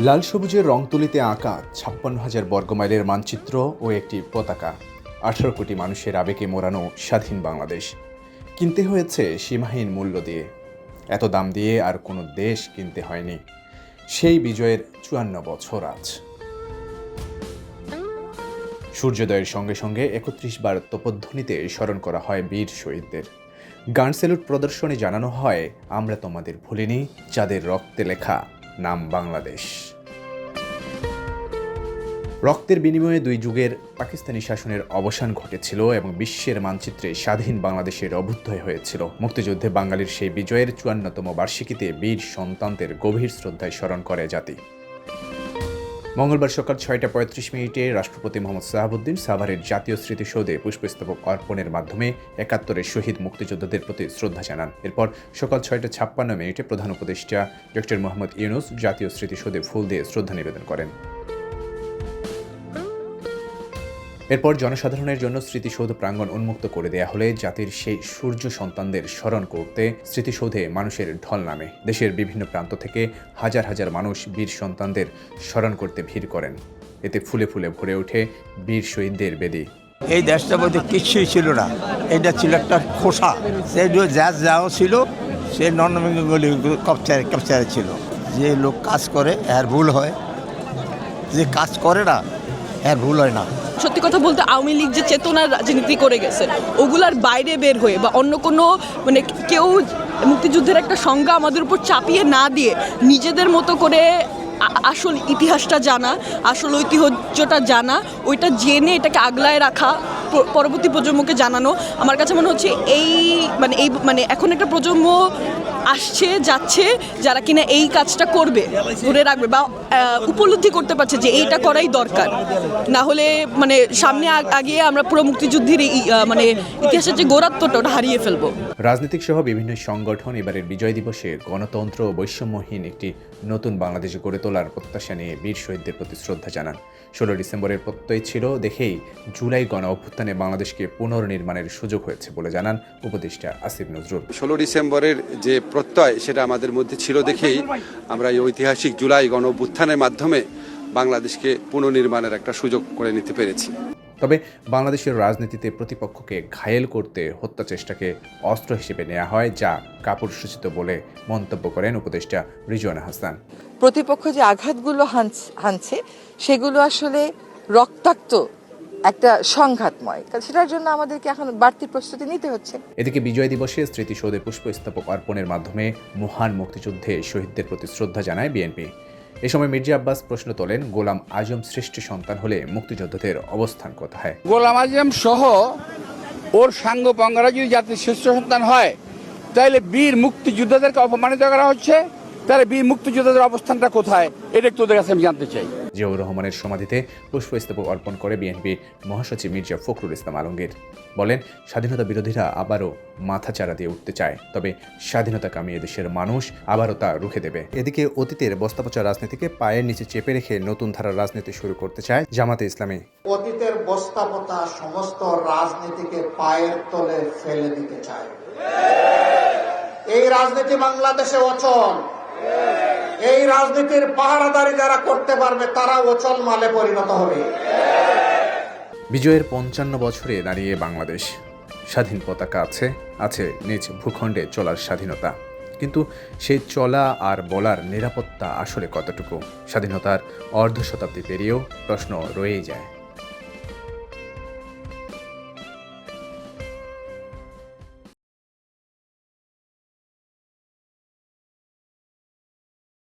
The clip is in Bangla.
লাল সবুজের রং তুলিতে আঁকা ৫৬,০০০ বর্গমাইলের মানচিত্র ও একটি পতাকা, ১৮ কোটি মানুষের আবেগে মোড়ানো স্বাধীন বাংলাদেশ কিনতে হয়েছে সীমাহীন মূল্য দিয়ে। এত দাম দিয়ে আর কোনো দেশ কিনতে হয়নি। সেই বিজয়ের ৫৪ বছর আজ। সূর্যোদয়ের সঙ্গে সঙ্গে ৩১ বার তোপধ্বনিতে স্মরণ করা হয় বীর শহীদদের। গান স্যালুট প্রদর্শনে জানানো হয়, আমরা তোমাদের ভুলিনি, যাদের রক্তে লেখা নাম বাংলাদেশ। রক্তের বিনিময়ে দুই যুগের পাকিস্তানি শাসনের অবসান ঘটেছিল এবং বিশ্বের মানচিত্রে স্বাধীন বাংলাদেশের অভ্যুদয় হয়েছিল। মুক্তিযুদ্ধে বাঙালির সেই বিজয়ের ৫৪তম বার্ষিকীতে বীর সন্তানদের গভীর শ্রদ্ধায় স্মরণ করে জাতি। মঙ্গলবার সকাল ৬টা ৩৫ রাষ্ট্রপতি মোহাম্মদ সাহাবুদ্দিন সাভারের জাতীয় স্মৃতিসৌধে পুষ্পস্তবক অর্পণের মাধ্যমে ৭১-এর শহীদ মুক্তিযোদ্ধাদের প্রতি শ্রদ্ধা জানান। এরপর সকাল ৬টা ৫৬ প্রধান উপদেষ্টা ডক্টর মোহাম্মদ ইউনূস জাতীয় স্মৃতিসৌধে ফুল দিয়ে শ্রদ্ধা নিবেদন করেন। এরপর জনসাধারণের জন্য স্মৃতিসৌধ প্রাঙ্গণ উন্মুক্ত করে দেয়া হলে জাতির সেই সূর্য সন্তানদের স্মরণ করতে স্মৃতিসৌধে মানুষের ঢল নামে। দেশের বিভিন্ন প্রান্ত থেকে হাজার হাজার মানুষ বীর সন্তানদের স্মরণ করতে ভিড় করেন। এতে ফুলে ফুলে ভরে ওঠে বীর শহীদদের বেদি। এই দেশটার মধ্যে কিছুই ছিল না, এটা ছিল একটা খোসা। সে যাও ছিল সে নন্নবেঙ্গলি ক্যাপচারে ছিল। যে লোক কাজ করে এর ভুল হয়, যে কাজ করে না এর ভুল হয় না। সত্যি কথা বলতে আওয়ামী লীগ যে চেতনার রাজনীতি করে গেছে, ওগুলার বাইরে বের হয়ে বা অন্য কোনো কেউ মুক্তিযুদ্ধের একটা সংজ্ঞা আমাদের উপর চাপিয়ে না দিয়ে নিজেদের মতো করে আসল ইতিহাসটা জানা, আসল ঐতিহ্যটা জানা, ওইটা জেনে এটাকে আগলায় রাখা, পরবর্তী প্রজন্মকে জানানো। আমার কাছে মনে হচ্ছে এই এখন একটা প্রজন্ম আসছে যাচ্ছে যারা কিনা এই কাজটা করবে, ধরে রাখবে বা উপলব্ধি করতে পারছে যে এইটা করাই দরকার। না হলে সামনে আগিয়ে আমরা পুরো মুক্তিযুদ্ধের ইতিহাসের যে গৌরত্বটা ওটা হারিয়ে ফেলবো। রাজনৈতিক সহ বিভিন্ন সংগঠন এবারের বিজয় দিবসে গণতন্ত্র ও বৈষম্যহীন একটি নতুন বাংলাদেশ গড়ে তোলার প্রত্যাশা নিয়ে বীর শহীদদের প্রতি শ্রদ্ধা জানান। ১৬ ডিসেম্বরের প্রত্যয় ছিল দেখেই জুলাই গণ অভ্যুত্থানে বাংলাদেশকে পুনর্নির্মাণের সুযোগ হয়েছে বলে জানান উপদেষ্টা আসিফ নজরুল। ১৬ ডিসেম্বরের যে প্রত্যয় সেটা আমাদের মধ্যে ছিল দেখেই আমরা এই ঐতিহাসিক জুলাই গণ অভ্যুত্থানের মাধ্যমে বাংলাদেশকে পুনর্নির্মাণের একটা সুযোগ করে নিতে পেরেছি। তবে বাংলাদেশের রাজনীতিতে প্রতিপক্ষকে ঘায়েল করতে হত্যা চেষ্টাকে অস্ত্র হিসেবে নেওয়া হয়, যা কাপুরুষোচিত বলে মন্তব্য করেন উপদেষ্টা রিজওয়ানা হাসান। প্রতিপক্ষ যে আঘাতগুলো হানছে সেগুলো আসলে রক্তাক্ত একটা সংঘাতময়, সেটার জন্য আমাদেরকে এখন বাড়তি প্রস্তুতি নিতে হচ্ছে। এদিকে বিজয় দিবসে স্মৃতিসৌধে পুষ্পস্তবক অর্পণের মাধ্যমে মহান মুক্তিযুদ্ধে শহীদদের প্রতি শ্রদ্ধা জানায় বিএনপি। এ সময় মির্জা আব্বাস প্রশ্ন তোলেন, গোলাম আজম শ্রেষ্ঠ সন্তান হলে মুক্তিযোদ্ধাদের অবস্থান কোথায়? গোলাম আজম সহ ওর সাঙ্গপাঙ্গরা যদি জাতির শ্রেষ্ঠ সন্তান হয়, তাহলে বীর মুক্তিযোদ্ধাদেরকে অপমানিত করা হচ্ছে। তাহলে বীর মুক্তিযোদ্ধাদের অবস্থানটা কোথায়, এটা তোদের কাছে আমি জানতে চাই। জিয়াউর রহমানের সমাধিতে পুষ্পস্তবক অর্পণ করে বিএনপি মহাসচিব মির্জা ফখরুল ইসলাম আলমগীর বলেন, স্বাধীনতা বিরোধীরা আবারও মাথাচাড়া দিয়ে উঠতে চায়, তবে স্বাধীনতা কামিয়ে দেশের মানুষ আবারও তা রুখে দেবে। এদিকে অতীতের বস্তাপচা রাজনীতিকে পায়ের নিচে চেপে রেখে নতুন ধারার রাজনীতি শুরু করতে চায় জামাতে ইসলামী। অতীতের বস্তাপচা সমস্ত রাজনীতিকে পায়ের তলে ফেলে দিতে চায়। এই রাজনীতি বাংলাদেশে অচল। এই রাজনীতির পাহারাদারি যারা করতে পারবে তারা অচল মালে পরিণত হবে। বিজয়ের ৫৫ বছরে দাঁড়িয়ে বাংলাদেশ। স্বাধীন পতাকা আছে নিজ ভূখণ্ডে চলার স্বাধীনতা, কিন্তু সেই চলা আর বলার নিরাপত্তা আসলে কতটুকু? স্বাধীনতার অর্ধ শতাব্দী পেরিয়েও প্রশ্ন রয়েই যায়।